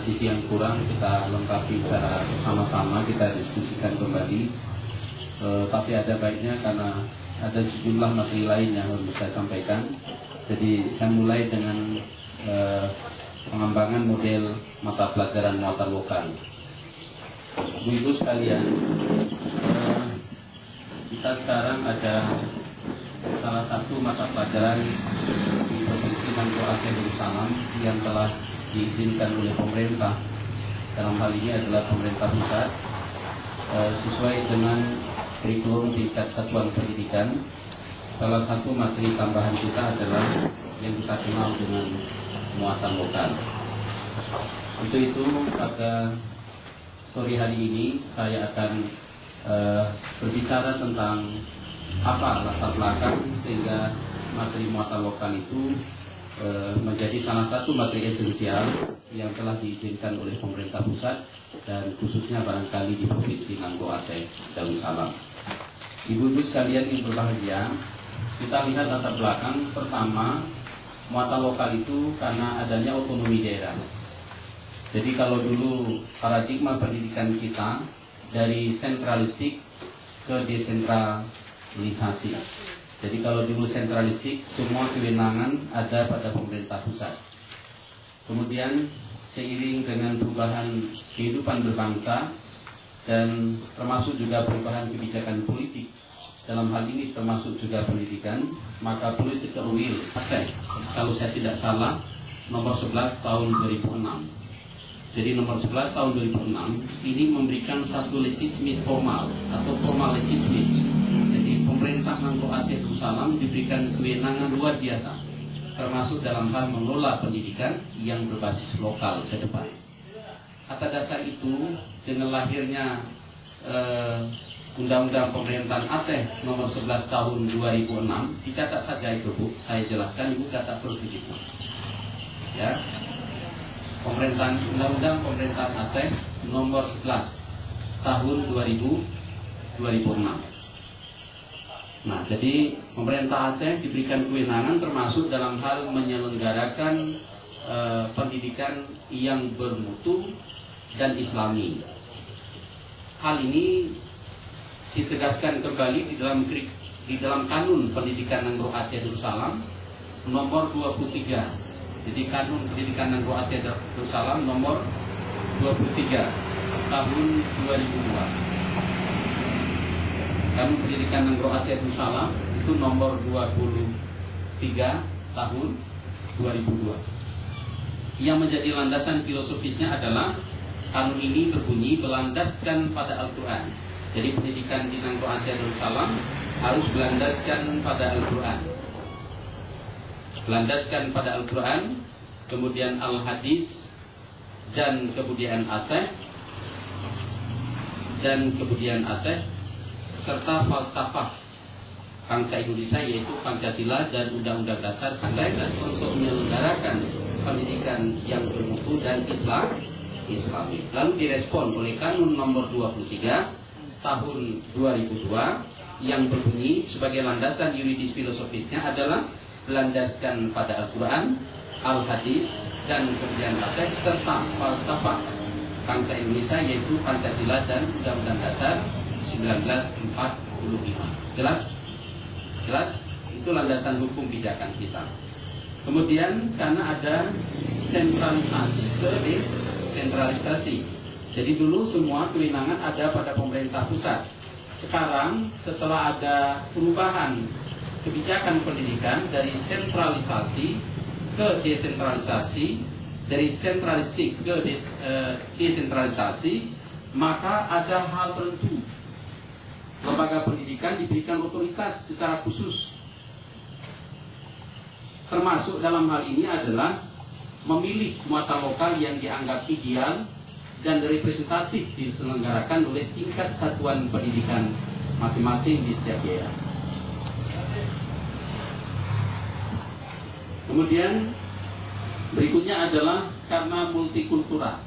sisi yang kurang kita lengkapi secara sama-sama, kita diskusikan kembali. Tapi ada baiknya karena ada sejumlah materi lain yang harus saya sampaikan. Jadi saya mulai dengan pengembangan model mata pelajaran muatan lokal. Ibu-ibu sekalian, kita sekarang ada salah satu mata pelajaran di Provinsi Maluku Aceh Darussalam yang telah diizinkan oleh pemerintah. Dalam hal ini adalah pemerintah pusat, sesuai dengan kurikulum tingkat satuan pendidikan. Salah satu materi tambahan kita adalah yang kita kenal dengan muatan lokal. Untuk itu pada sore hari ini saya akan berbicara tentang apa latar belakang sehingga materi muatan lokal itu menjadi salah satu materi esensial yang telah diizinkan oleh pemerintah pusat dan khususnya barangkali di Provinsi Maluku Aceh Darussalam. Ibu-ibu sekalian yang berbahagia, kita lihat latar belakang. Pertama, muatan lokal itu karena adanya otonomi daerah. Jadi kalau dulu paradigma pendidikan kita dari sentralistik ke desentralisasi. Jadi kalau dulu sentralistik, semua kewenangan ada pada pemerintah pusat. Kemudian seiring dengan perubahan kehidupan berbangsa dan termasuk juga perubahan kebijakan politik, dalam hal ini termasuk juga pendidikan, maka political will Aceh, kalau saya tidak salah, nomor 11 tahun 2006. Jadi nomor 11 tahun 2006 ini memberikan satu legitimate formal atau formal legitimate. Jadi pemerintah Maluku Aceh Darussalam diberikan kewenangan luar biasa, termasuk dalam hal mengelola pendidikan yang berbasis lokal ke depan. Atas dasar itu, dengan lahirnya Undang-Undang Pemerintahan Aceh nomor 11 tahun 2006, dicatat saja itu Bu, saya jelaskan, Ibu catat terus di situ. Ya. Undang-Undang Pemerintahan Aceh nomor 11 tahun 2006. Nah, jadi pemerintah Aceh diberikan kewenangan termasuk dalam hal menyelenggarakan pendidikan yang bermutu dan islami. Hal ini ditegaskan kembali di dalam Kanun Pendidikan Negeri Aceh Darussalam nomor 23. Jadi Kanun Pendidikan Negeri Aceh Darussalam nomor 23 tahun 2002. Kanun Pendidikan Negeri Aceh Darussalam itu nomor 23 tahun 2002. Yang menjadi landasan filosofisnya adalah kanun ini berbunyi berlandaskan pada Al-Quran. Jadi pendidikan di Negeri Aceh Darussalam harus berlandaskan pada Al-Quran. Berlandaskan pada Al-Quran, kemudian Al-Hadis, dan kebudayaan Aceh, serta falsafah bangsa Indonesia yaitu Pancasila dan Undang-Undang Dasar dan untuk menyelenggarakan pendidikan yang bermutu dan Islami. Lalu direspon oleh Kanun nomor 23 tahun 2002 yang berbunyi sebagai landasan yuridis filosofisnya adalah berlandaskan pada Al-Quran, Al-Hadis, dan kebudayaan Aceh serta falsafah bangsa Indonesia yaitu Pancasila dan Undang-Undang Dasar 1945. Jelas? Jelas? Itu landasan hukum pijakan kita. Kemudian karena ada sentralisasi ke desentralisasi. Jadi dulu semua kewenangan ada pada pemerintah pusat. Sekarang setelah ada perubahan kebijakan pendidikan dari sentralisasi ke desentralisasi, dari sentralistik ke desentralisasi, maka ada hal tertentu. Lembaga pendidikan diberikan otoritas secara khusus. Termasuk dalam hal ini adalah memilih muatan lokal yang dianggap ideal dan representatif diselenggarakan oleh tingkat satuan pendidikan masing-masing di setiap daerah. Kemudian berikutnya adalah karena multikultural.